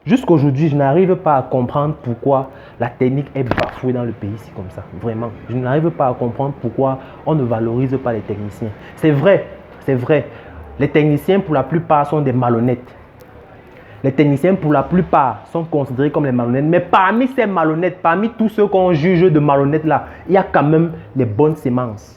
Jusqu'aujourd'hui, je n'arrive pas à comprendre pourquoi la technique est bafouée dans le pays ici comme ça. Vraiment. Je n'arrive pas à comprendre pourquoi on ne valorise pas les techniciens. C'est vrai, c'est vrai. Les techniciens, pour la plupart, sont des malhonnêtes. Les techniciens, pour la plupart, sont considérés comme les malhonnêtes. Mais parmi ces malhonnêtes, parmi tous ceux qu'on juge de malhonnêtes là, il y a quand même les bonnes semences.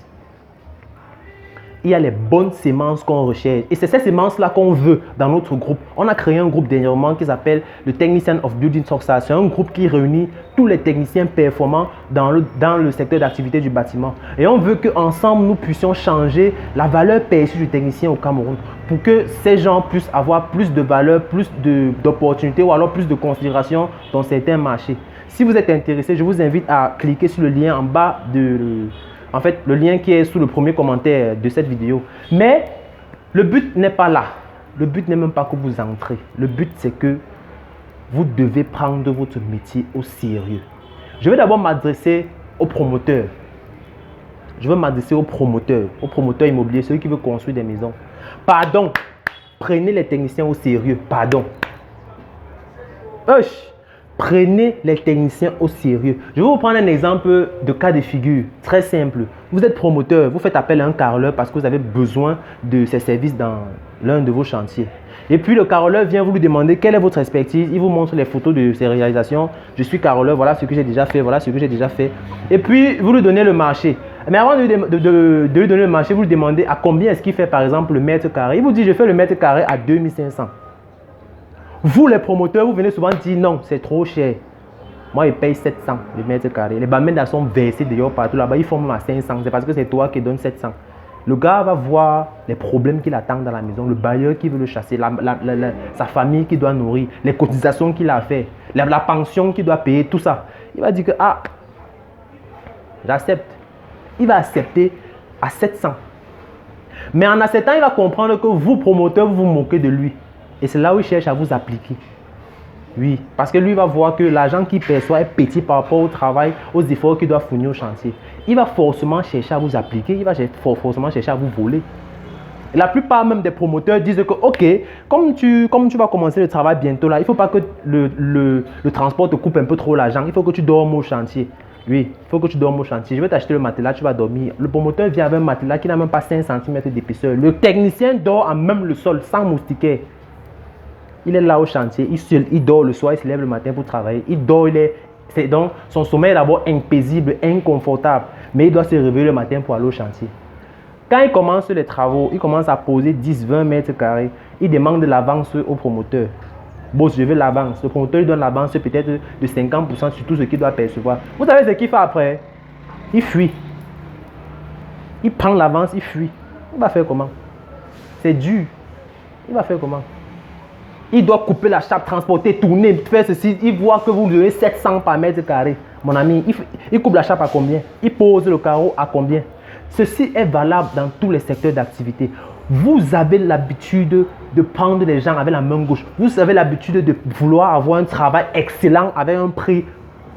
Il y a les bonnes semences qu'on recherche. Et c'est ces semences-là qu'on veut dans notre groupe. On a créé un groupe dernièrement qui s'appelle le Technician of Building Success. C'est un groupe qui réunit tous les techniciens performants dans le secteur d'activité du bâtiment. Et on veut qu'ensemble, nous puissions changer la valeur perçue du technicien au Cameroun pour que ces gens puissent avoir plus de valeur, plus d'opportunités ou alors plus de considération dans certains marchés. Si vous êtes intéressé, je vous invite à cliquer sur le lien en bas en fait, le lien qui est sous le premier commentaire de cette vidéo. Mais le but n'est pas là. Le but n'est même pas que vous entrez. Le but, c'est que vous devez prendre votre métier au sérieux. Je vais d'abord m'adresser aux promoteurs. Je vais m'adresser aux promoteurs immobiliers, ceux qui veulent construire des maisons. Pardon, prenez les techniciens au sérieux. Pardon. Prenez les techniciens au sérieux. Je vais vous prendre un exemple de cas de figure très simple. Vous êtes promoteur, vous faites appel à un carreleur parce que vous avez besoin de ses services dans l'un de vos chantiers. Et puis le carreleur vient vous lui demander quelle est votre expertise. Il vous montre les photos de ses réalisations. Je suis carreleur, voilà ce que j'ai déjà fait, voilà ce que j'ai déjà fait. Et puis vous lui donnez le marché. Mais avant de lui donner le marché, vous lui demandez à combien est-ce qu'il fait par exemple le mètre carré. Il vous dit je fais le mètre carré à 2500. Vous, les promoteurs, vous venez souvent dire non, c'est trop cher. Moi, je paye 700 le mètre carré. Les barmen sont versés d'ailleurs partout là-bas. Ils font même à 500. C'est parce que c'est toi qui donne 700. Le gars va voir les problèmes qu'il attend dans la maison, le bailleur qui veut le chasser, sa famille qui doit nourrir, les cotisations qu'il a fait, la pension qu'il doit payer, tout ça. Il va dire que, ah, j'accepte. Il va accepter à 700. Mais en acceptant, il va comprendre que vous, promoteurs, vous vous moquez de lui. Et c'est là où il cherche à vous appliquer. Oui, parce que lui va voir que l'argent qu'il perçoit est petit par rapport au travail, aux efforts qu'il doit fournir au chantier. Il va forcément chercher à vous appliquer, il va forcément chercher à vous voler. Et la plupart même des promoteurs disent que, ok, comme tu vas commencer le travail bientôt là, il ne faut pas que le transport te coupe un peu trop l'argent, il faut que tu dormes au chantier. Oui, il faut que tu dormes au chantier. Je vais t'acheter le matelas, tu vas dormir. Le promoteur vient avec un matelas qui n'a même pas 5 cm d'épaisseur. Le technicien dort à même le sol, sans moustiquaire. Il est là au chantier, il dort le soir, il se lève le matin pour travailler. Il dort, donc son sommeil est d'abord impaisible, inconfortable. Mais il doit se réveiller le matin pour aller au chantier. Quand il commence les travaux, il commence à poser 10-20 mètres carrés. Il demande de l'avance au promoteur. Boss, je veux l'avance. Le promoteur lui donne l'avance peut-être de 50% sur tout ce qu'il doit percevoir. Vous savez ce qu'il fait après? Il fuit. Il prend l'avance, il fuit. Il va faire comment? C'est dur. Il va faire comment? Il doit couper la chape, transporter, tourner, faire ceci. Il voit que vous lui donnez 700 par mètre carré. Mon ami, il coupe la chape à combien? Il pose le carreau à combien? Ceci est valable dans tous les secteurs d'activité. Vous avez l'habitude de prendre les gens avec la main gauche. Vous avez l'habitude de vouloir avoir un travail excellent avec un prix,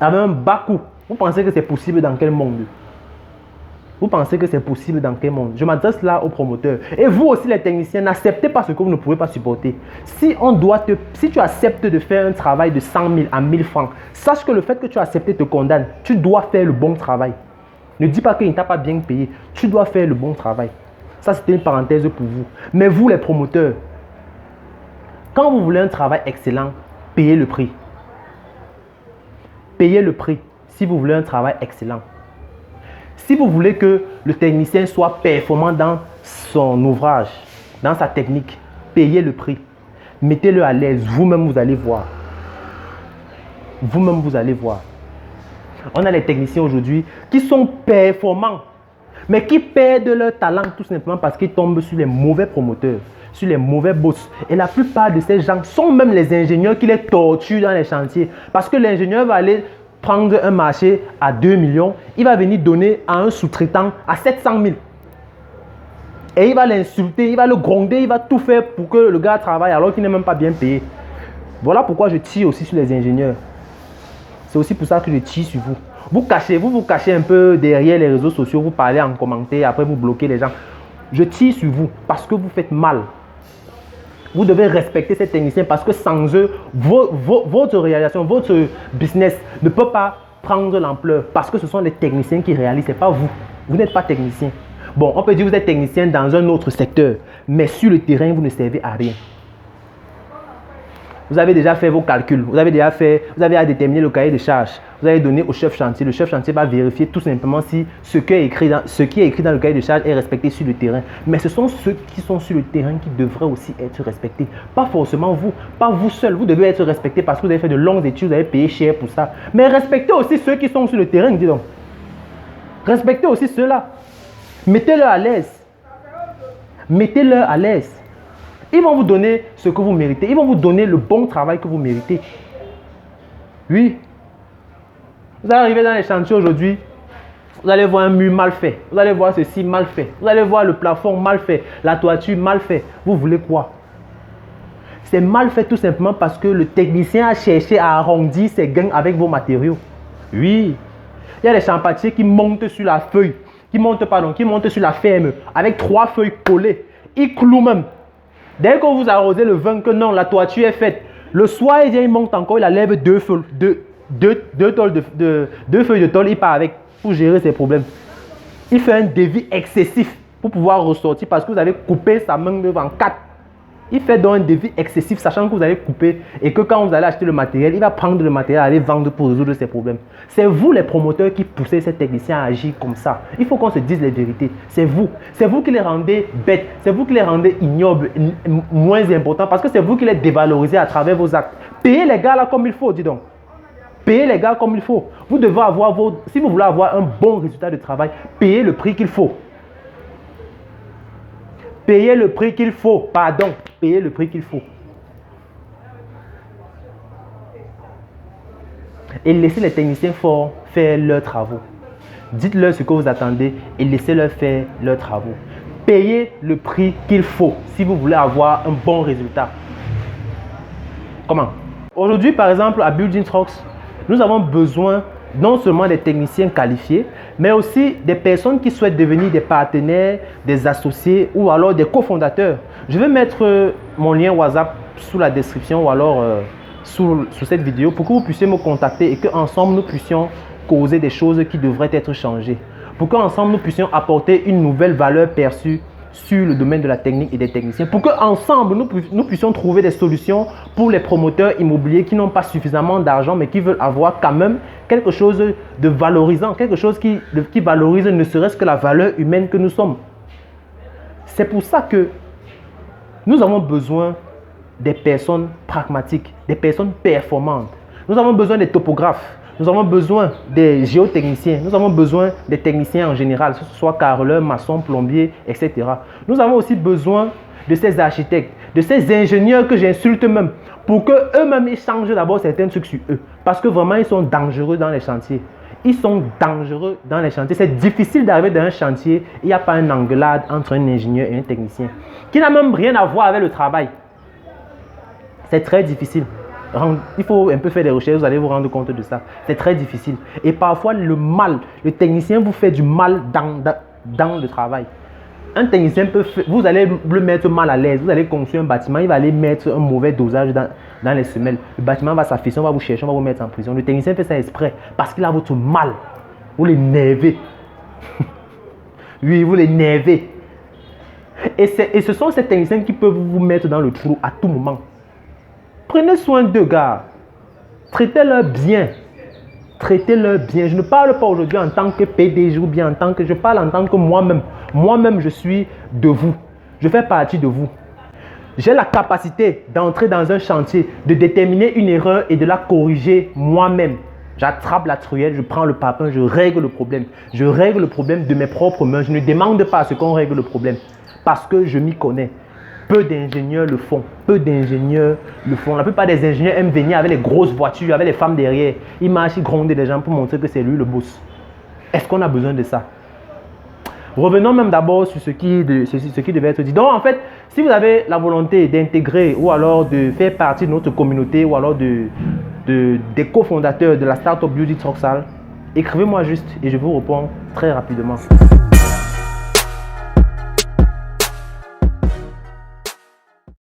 avec un bas coût. Vous pensez que c'est possible dans quel monde? Vous pensez que c'est possible dans quel monde? Je m'adresse là aux promoteurs. Et vous aussi les techniciens, n'acceptez pas ce que vous ne pouvez pas supporter. Si tu acceptes de faire un travail de 100 000 à 1000 francs, sache que le fait que tu as accepté te condamne. Tu dois faire le bon travail. Ne dis pas qu'il ne t'a pas bien payé. Tu dois faire le bon travail. Ça, c'était une parenthèse pour vous. Mais vous les promoteurs, quand vous voulez un travail excellent, payez le prix. Payez le prix si vous voulez un travail excellent. Si vous voulez que le technicien soit performant dans son ouvrage, dans sa technique, payez le prix. Mettez-le à l'aise. Vous-même, vous allez voir. Vous-même, vous allez voir. On a les techniciens aujourd'hui qui sont performants, mais qui perdent leur talent tout simplement parce qu'ils tombent sur les mauvais promoteurs, sur les mauvais boss. Et la plupart de ces gens sont même les ingénieurs qui les torturent dans les chantiers. Parce que l'ingénieur va aller prendre un marché à 2 millions, il va venir donner à un sous-traitant à 700 000. Et il va l'insulter, il va le gronder, il va tout faire pour que le gars travaille alors qu'il n'est même pas bien payé. Voilà pourquoi je tire aussi sur les ingénieurs. C'est aussi pour ça que je tire sur vous. Vous vous cachez un peu derrière les réseaux sociaux, vous parlez en commentaire, après vous bloquez les gens. Je tire sur vous parce que vous faites mal. Vous devez respecter ces techniciens parce que sans eux, votre réalisation, votre business ne peut pas prendre l'ampleur parce que ce sont les techniciens qui réalisent, ce n'est pas vous. Vous n'êtes pas technicien. Bon, on peut dire que vous êtes technicien dans un autre secteur, mais sur le terrain, vous ne servez à rien. Vous avez déjà fait vos calculs, vous avez à déterminer le cahier de charges, vous avez donné au chef chantier. Le chef chantier va vérifier tout simplement si ce qui est écrit dans le cahier de charges est respecté sur le terrain. Mais ce sont ceux qui sont sur le terrain qui devraient aussi être respectés. Pas forcément vous, pas vous seul. Vous devez être respecté parce que vous avez fait de longues études, vous avez payé cher pour ça. Mais respectez aussi ceux qui sont sur le terrain, dis donc. Respectez aussi ceux-là. Mettez-leur à l'aise. Mettez-leur à l'aise. Ils vont vous donner ce que vous méritez. Ils vont vous donner le bon travail que vous méritez. Oui. Vous allez arriver dans les chantiers aujourd'hui. Vous allez voir un mur mal fait. Vous allez voir ceci mal fait. Vous allez voir le plafond mal fait. La toiture mal fait. Vous voulez quoi? C'est mal fait tout simplement parce que le technicien a cherché à arrondir ses gains avec vos matériaux. Oui. Il y a des charpentiers qui montent sur la feuille. Qui montent sur la ferme avec 3 feuilles collées. Ils clouent même. Dès que vous arrosez le vin, que non, la toiture est faite. Le soir, il monte encore, il enlève 2 feuilles de tôle, il part avec pour gérer ses problèmes. Il fait un devis excessif pour pouvoir ressortir parce que vous avez coupé sa main devant 4. Il fait donc un devis excessif sachant que vous allez couper et que quand vous allez acheter le matériel, il va prendre le matériel et aller vendre pour résoudre ses problèmes. C'est vous les promoteurs qui poussez ces techniciens à agir comme ça. Il faut qu'on se dise les vérités. C'est vous. C'est vous qui les rendez bêtes. C'est vous qui les rendez ignobles, moins importants parce que c'est vous qui les dévalorisez à travers vos actes. Payez les gars là comme il faut, dis donc. Payez les gars comme il faut. Vous devez avoir si vous voulez avoir un bon résultat de travail, payez le prix qu'il faut. Payez le prix qu'il faut. Pardon. Payez le prix qu'il faut. Et laissez les techniciens forts faire leurs travaux. Dites-leur ce que vous attendez et laissez-leur faire leurs travaux. Payez le prix qu'il faut si vous voulez avoir un bon résultat. Comment? Aujourd'hui, par exemple, à Building Trucks, nous avons besoin non seulement des techniciens qualifiés, mais aussi des personnes qui souhaitent devenir des partenaires, des associés ou alors des cofondateurs. Je vais mettre mon lien WhatsApp sous la description ou alors sous cette vidéo pour que vous puissiez me contacter et qu'ensemble nous puissions causer des choses qui devraient être changées. Pour qu'ensemble nous puissions apporter une nouvelle valeur perçue sur le domaine de la technique et des techniciens. Pour qu'ensemble nous puissions trouver des solutions pour les promoteurs immobiliers qui n'ont pas suffisamment d'argent mais qui veulent avoir quand même quelque chose de valorisant, quelque chose qui valorise ne serait-ce que la valeur humaine que nous sommes. C'est pour ça que nous avons besoin des personnes pragmatiques, des personnes performantes. Nous avons besoin des topographes, nous avons besoin des géotechniciens, nous avons besoin des techniciens en général, que ce soit carreleurs, maçons, plombiers, etc. Nous avons aussi besoin de ces architectes, de ces ingénieurs que j'insulte même, pour qu'eux-mêmes ils changent d'abord certains trucs sur eux. Parce que vraiment, ils sont dangereux dans les chantiers. Ils sont dangereux dans les chantiers. C'est difficile d'arriver dans un chantier, il n'y a pas une engueulade entre un ingénieur et un technicien, qui n'a même rien à voir avec le travail. C'est très difficile. Il faut un peu faire des recherches, vous allez vous rendre compte de ça. C'est très difficile. Et parfois, le technicien vous fait du mal dans le travail. Un technicien vous allez le mettre mal à l'aise. Vous allez construire un bâtiment, il va aller mettre un mauvais dosage dans les semelles. Le bâtiment va s'affaisser, on va vous chercher, on va vous mettre en prison. Le technicien fait ça exprès parce qu'il a votre mal. Vous l'énervez. Oui, vous l'énervez. Et ce sont ces techniciens qui peuvent vous mettre dans le trou à tout moment. Prenez soin d'eux, gars. Traitez-leur bien. Traitez-leur bien. Je ne parle pas aujourd'hui en tant que PDG ou bien je parle en tant que moi-même. Moi-même, je suis de vous. Je fais partie de vous. J'ai la capacité d'entrer dans un chantier, de déterminer une erreur et de la corriger moi-même. J'attrape la truelle, je prends le papin, je règle le problème. Je règle le problème de mes propres mains. Je ne demande pas à ce qu'on règle le problème parce que je m'y connais. Peu d'ingénieurs le font. Peu d'ingénieurs le font. La plupart des ingénieurs aiment venir avec les grosses voitures, avec les femmes derrière. Ils marchent, ils grondent les gens pour montrer que c'est lui le boss. Est-ce qu'on a besoin de ça? Revenons même d'abord sur ce qui devait être dit. Donc en fait, si vous avez la volonté d'intégrer ou alors de faire partie de notre communauté ou alors des cofondateurs de la startup Building Trucks, écrivez-moi juste et je vous réponds très rapidement.